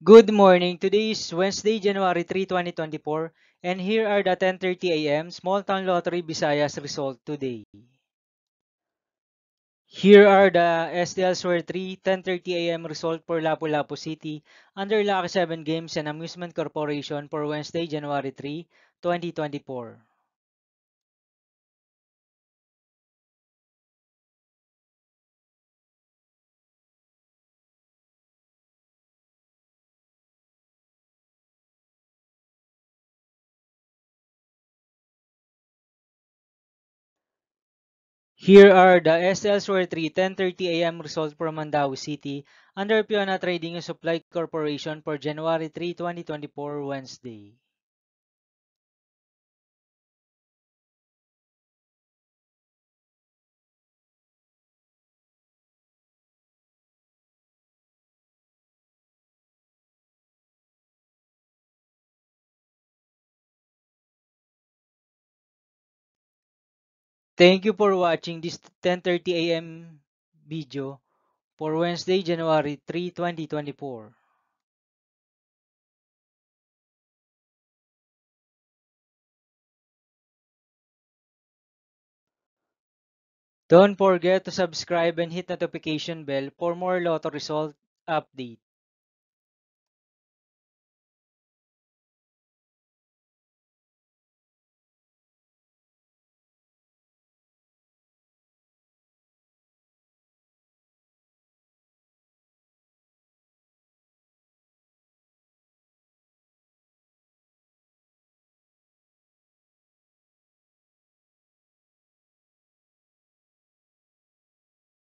Good morning. Today is Wednesday, January 3, 2024, and here are the 10:30 a.m. Small Town Lottery Visayas result today. Here are the STL Square 3 10:30 a.m. result for Lapu-Lapu City under Lucky 7 Games and Amusement Corporation for Wednesday, January 3, 2024. Here are the STL Square 3 10:30 a.m. results for Mandaue City under Piona Trading and Supply Corporation for January 3, 2024, Wednesday. Thank you for watching this 10:30 a.m. video for Wednesday, January 3, 2024. Don't forget to subscribe and hit notification bell for more lotto result update.